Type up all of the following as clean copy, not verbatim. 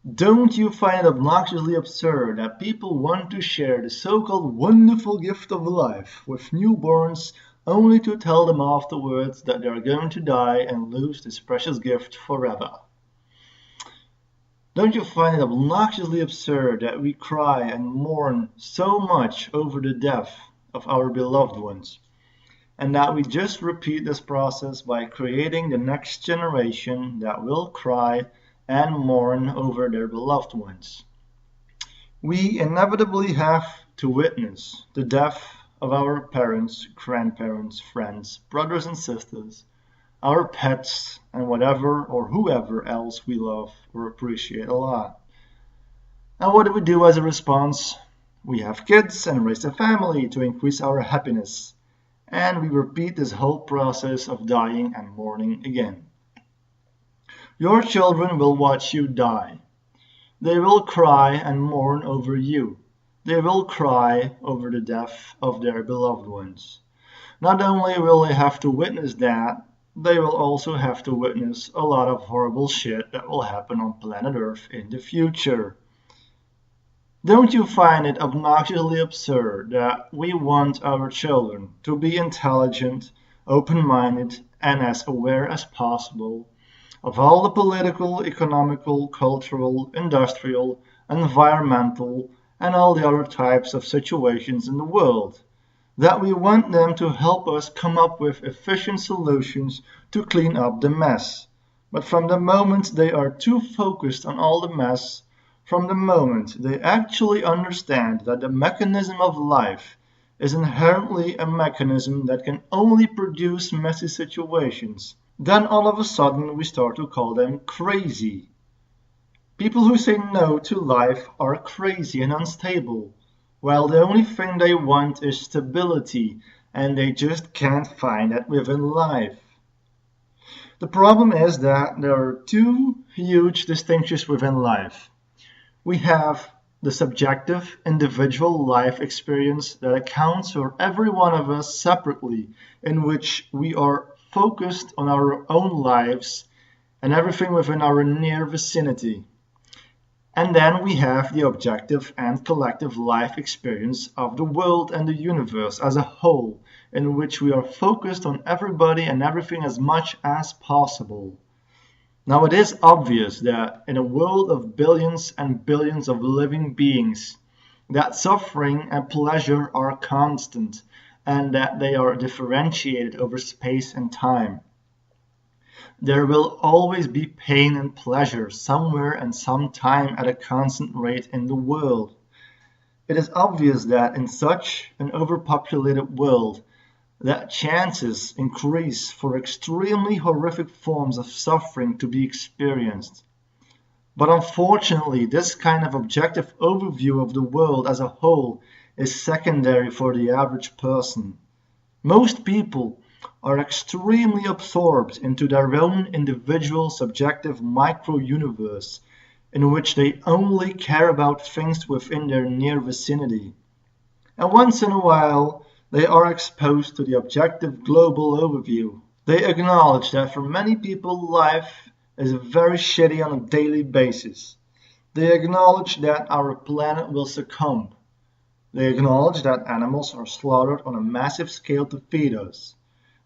Don't you find it obnoxiously absurd that people want to share the so-called wonderful gift of life with newborns only to tell them afterwards that they are going to die and lose this precious gift forever? Don't you find it obnoxiously absurd that we cry and mourn so much over the death of our beloved ones, and that we just repeat this process by creating the next generation that will cry and mourn over their beloved ones? We inevitably have to witness the death of our parents, grandparents, friends, brothers and sisters, our pets, and whatever or whoever else we love or appreciate a lot. And what do we do as a response? We have kids and raise a family to increase our happiness. And we repeat this whole process of dying and mourning again. Your children will watch you die. They will cry and mourn over you. They will cry over the death of their beloved ones. Not only will they have to witness that, they will also have to witness a lot of horrible shit that will happen on planet Earth in the future. Don't you find it obnoxiously absurd that we want our children to be intelligent, open-minded, and as aware as possible of all the political, economical, cultural, industrial, environmental, and all the other types of situations in the world? That we want them to help us come up with efficient solutions to clean up the mess. But from the moment they are too focused on all the mess, from the moment they actually understand that the mechanism of life is inherently a mechanism that can only produce messy situations, then all of a sudden we start to call them crazy. People who say no to life are crazy and unstable, while the only thing they want is stability, and they just can't find that within life. The problem is that there are two huge distinctions within life. We have the subjective individual life experience that accounts for every one of us separately, in which we are focused on our own lives and everything within our near vicinity. And then we have the objective and collective life experience of the world and the universe as a whole, in which we are focused on everybody and everything as much as possible. Now, it is obvious that in a world of billions and billions of living beings, that suffering and pleasure are constant, and that they are differentiated over space and time. There will always be pain and pleasure somewhere and sometime at a constant rate in the world. It is obvious that in such an overpopulated world, that chances increase for extremely horrific forms of suffering to be experienced. But unfortunately, this kind of objective overview of the world as a whole is secondary for the average person. Most people are extremely absorbed into their own individual subjective micro-universe, in which they only care about things within their near vicinity. And once in a while, they are exposed to the objective global overview. They acknowledge that for many people life is very shitty on a daily basis. They acknowledge that our planet will succumb. They acknowledge that animals are slaughtered on a massive scale to feed us.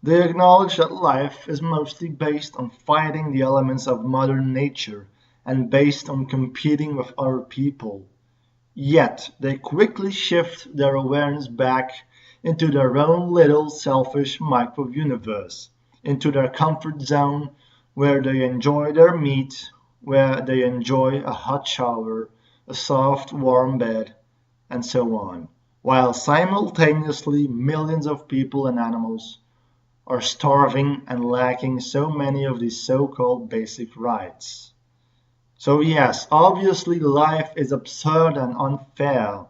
They acknowledge that life is mostly based on fighting the elements of Mother Nature and based on competing with other people. Yet they quickly shift their awareness back into their own little selfish micro-universe, into their comfort zone where they enjoy their meat, where they enjoy a hot shower, a soft warm bed, and so on, while simultaneously millions of people and animals are starving and lacking so many of these so-called basic rights. So yes, obviously life is absurd and unfair.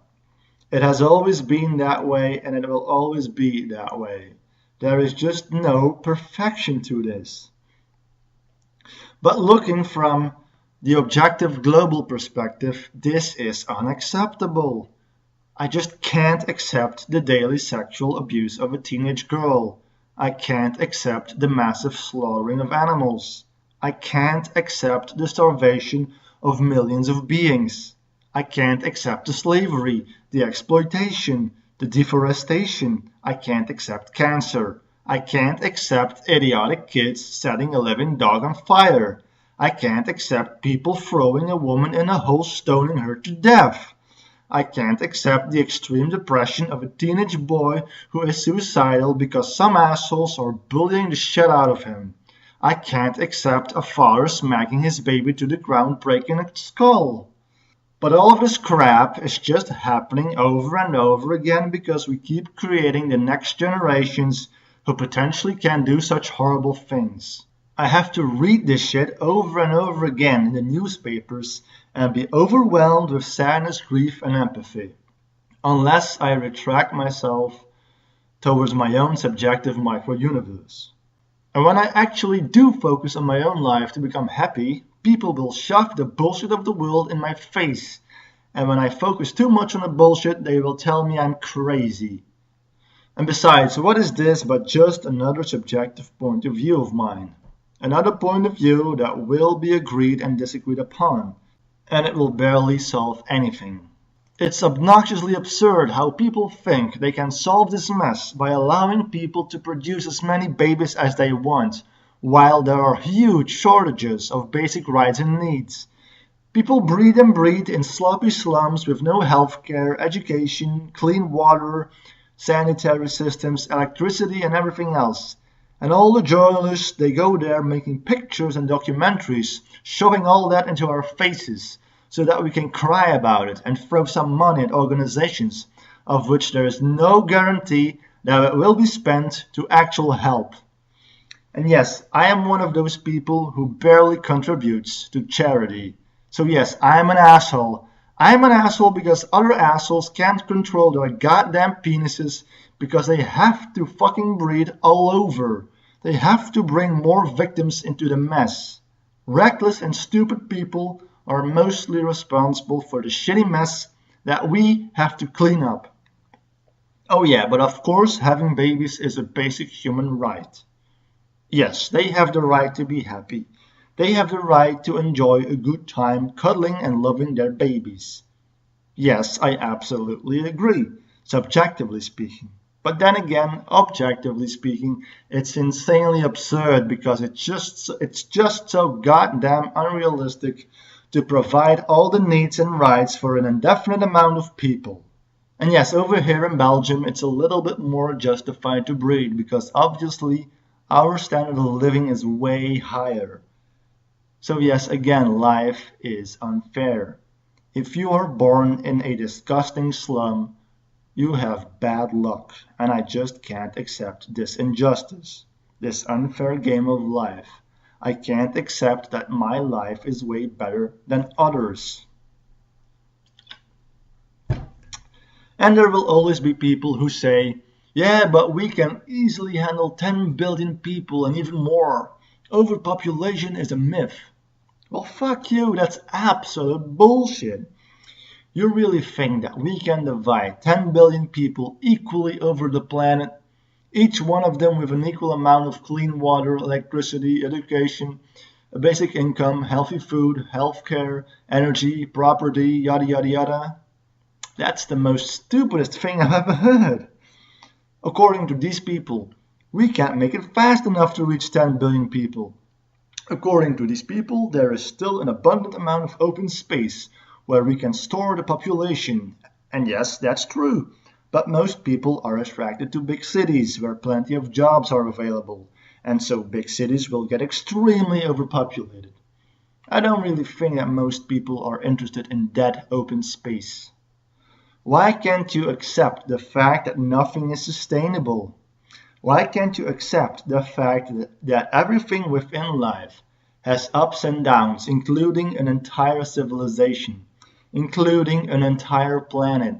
It has always been that way, and it will always be that way. There is just no perfection to this. But looking from the objective global perspective, this is unacceptable. I just can't accept the daily sexual abuse of a teenage girl. I can't accept the massive slaughtering of animals. I can't accept the starvation of millions of beings. I can't accept the slavery, the exploitation, the deforestation. I can't accept cancer. I can't accept idiotic kids setting a living dog on fire. I can't accept people throwing a woman in a hole, stoning her to death. I can't accept the extreme depression of a teenage boy who is suicidal because some assholes are bullying the shit out of him. I can't accept a father smacking his baby to the ground, breaking its skull. But all of this crap is just happening over and over again because we keep creating the next generations who potentially can do such horrible things. I have to read this shit over and over again in the newspapers and be overwhelmed with sadness, grief, and empathy, unless I retract myself towards my own subjective micro-universe. And when I actually do focus on my own life to become happy, people will shove the bullshit of the world in my face. And when I focus too much on the bullshit, they will tell me I'm crazy. And besides, what is this but just another subjective point of view of mine? Another point of view that will be agreed and disagreed upon, and it will barely solve anything. It's obnoxiously absurd how people think they can solve this mess by allowing people to produce as many babies as they want, while there are huge shortages of basic rights and needs. People breed and breed in sloppy slums with no health care, education, clean water, sanitary systems, electricity, and everything else. And all the journalists, they go there making pictures and documentaries, shoving all that into our faces, so that we can cry about it and throw some money at organizations of which there is no guarantee that it will be spent to actual help. And yes, I am one of those people who barely contributes to charity. So yes, I am an asshole. I am an asshole because other assholes can't control their goddamn penises because they have to fucking breed all over. They have to bring more victims into the mess. Reckless and stupid people are mostly responsible for the shitty mess that we have to clean up. Oh yeah, but of course having babies is a basic human right. Yes, they have the right to be happy. They have the right to enjoy a good time cuddling and loving their babies. Yes, I absolutely agree, subjectively speaking. But then again, objectively speaking, it's insanely absurd because it's just so goddamn unrealistic to provide all the needs and rights for an indefinite amount of people. And yes, over here in Belgium, it's a little bit more justified to breed because obviously our standard of living is way higher. So yes, again, life is unfair. If you are born in a disgusting slum, you have bad luck, and I just can't accept this injustice, this unfair game of life. I can't accept that my life is way better than others. And there will always be people who say, yeah, but we can easily handle 10 billion people and even more. Overpopulation is a myth. Well, fuck you, that's absolute bullshit. You really think that we can divide 10 billion people equally over the planet, each one of them with an equal amount of clean water, electricity, education, a basic income, healthy food, healthcare, energy, property, yada yada yada? That's the most stupidest thing I've ever heard. According to these people, we can't make it fast enough to reach 10 billion people. According to these people, there is still an abundant amount of open space where we can store the population. And yes, that's true. But most people are attracted to big cities where plenty of jobs are available. And so big cities will get extremely overpopulated. I don't really think that most people are interested in that open space. Why can't you accept the fact that nothing is sustainable? Why can't you accept the fact that everything within life has ups and downs, including an entire civilization, including an entire planet?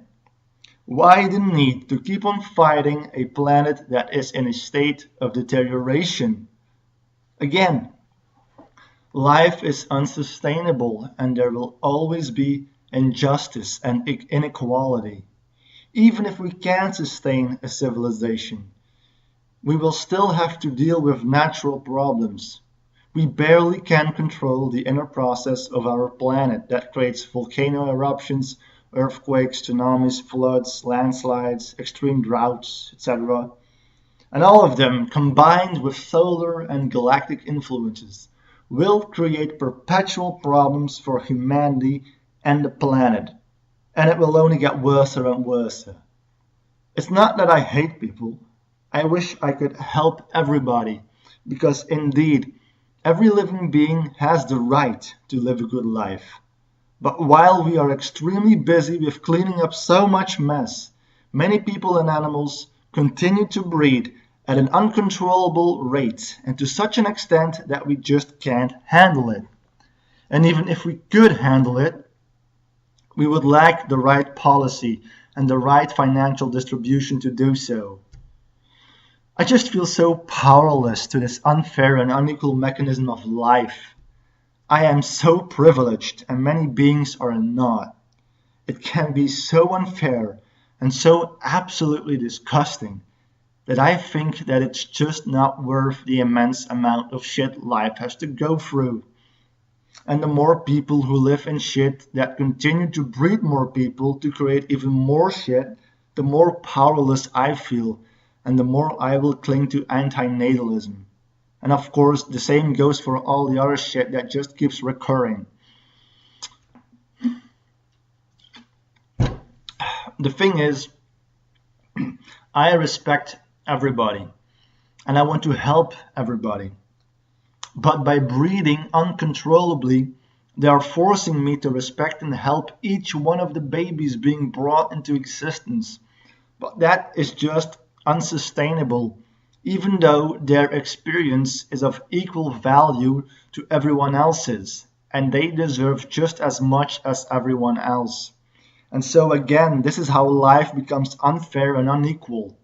Why the need to keep on fighting a planet that is in a state of deterioration? Again, life is unsustainable and there will always be injustice and inequality. Even if we can sustain a civilization, we will still have to deal with natural problems. We barely can control the inner process of our planet that creates volcano eruptions, earthquakes, tsunamis, floods, landslides, extreme droughts, etc. And all of them, combined with solar and galactic influences, will create perpetual problems for humanity and the planet. And it will only get worse and worse. It's not that I hate people. I wish I could help everybody, because indeed, every living being has the right to live a good life. But while we are extremely busy with cleaning up so much mess, many people and animals continue to breed at an uncontrollable rate and to such an extent that we just can't handle it. And even if we could handle it, we would lack the right policy and the right financial distribution to do so. I just feel so powerless to this unfair and unequal mechanism of life. I am so privileged, and many beings are not. It can be so unfair and so absolutely disgusting that I think that it's just not worth the immense amount of shit life has to go through. And the more people who live in shit that continue to breed more people to create even more shit, the more powerless I feel, and the more I will cling to anti-natalism. And of course, the same goes for all the other shit that just keeps recurring. The thing is, I respect everybody, and I want to help everybody. But by breeding uncontrollably, they are forcing me to respect and help each one of the babies being brought into existence. But that is just unsustainable, even though their experience is of equal value to everyone else's, and they deserve just as much as everyone else. And so again, this is how life becomes unfair and unequal.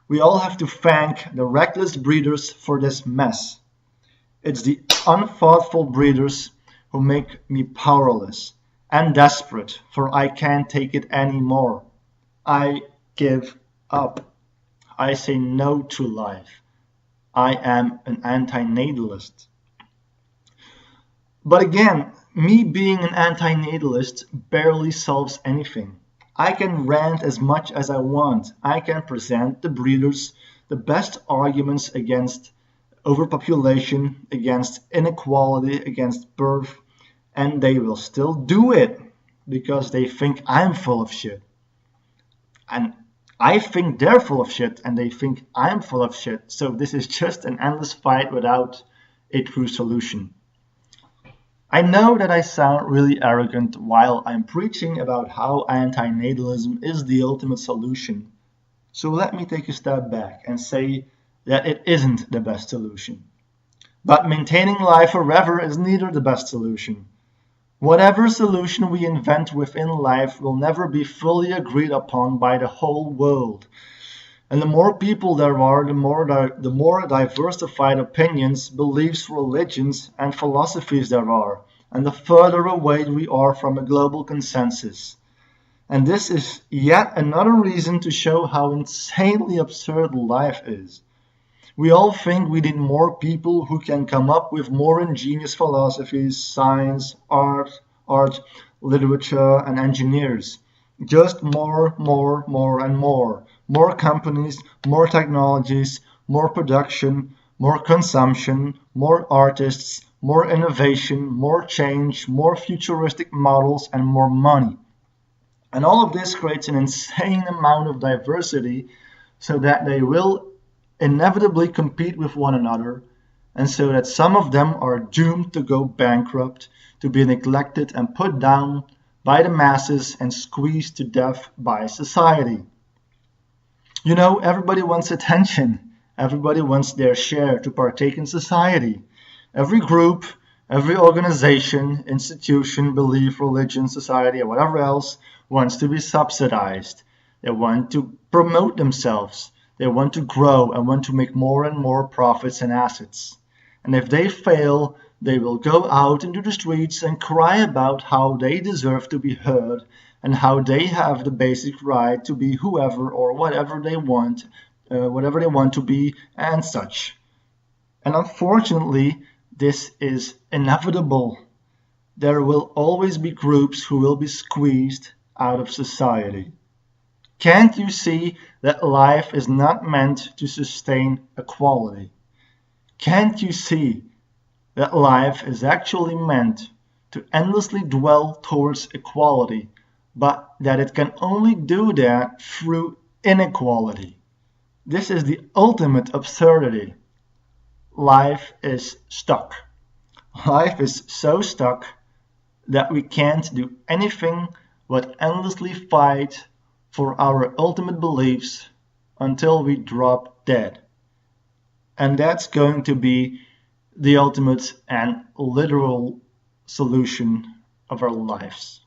We all have to thank the reckless breeders for this mess. It's the unthoughtful breeders who make me powerless and desperate, for I can't take it anymore. I give up. I say no to life. I am an anti-natalist. But again, me being an anti-natalist barely solves anything. I can rant as much as I want. I can present the breeders the best arguments against overpopulation, against inequality, against birth, and they will still do it because they think I'm full of shit. And I think they're full of shit, and they think I'm full of shit. So this is just an endless fight without a true solution. I know that I sound really arrogant while I'm preaching about how anti-natalism is the ultimate solution. So let me take a step back and say that it isn't the best solution. But maintaining life forever is neither the best solution. Whatever solution we invent within life will never be fully agreed upon by the whole world. And the more people there are, the more diversified opinions, beliefs, religions, and philosophies there are, and the further away we are from a global consensus. And this is yet another reason to show how insanely absurd life is. We all think we need more people who can come up with more ingenious philosophies, science, art, literature, and engineers. Just more, and more. More companies, more technologies, more production, more consumption, more artists, more innovation, more change, more futuristic models, and more money. And all of this creates an insane amount of diversity so that they will inevitably compete with one another, and so that some of them are doomed to go bankrupt, to be neglected and put down by the masses and squeezed to death by society. You know, everybody wants attention. Everybody wants their share to partake in society. Every group, every organization, institution, belief, religion, society, or whatever else wants to be subsidized. They want to promote themselves. They want to grow and want to make more and more profits and assets. And if they fail, they will go out into the streets and cry about how they deserve to be heard and how they have the basic right to be whoever or whatever they want to be and such. And unfortunately, This is inevitable. There will always be groups who will be squeezed out of society. Can't you see that life is not meant to sustain equality? Can't you see that life is actually meant to endlessly dwell towards equality, but that it can only do that through inequality? This is the ultimate absurdity. Life is stuck. Life is so stuck that we can't do anything but endlessly fight for our ultimate beliefs until we drop dead. And that's going to be the ultimate and literal solution of our lives.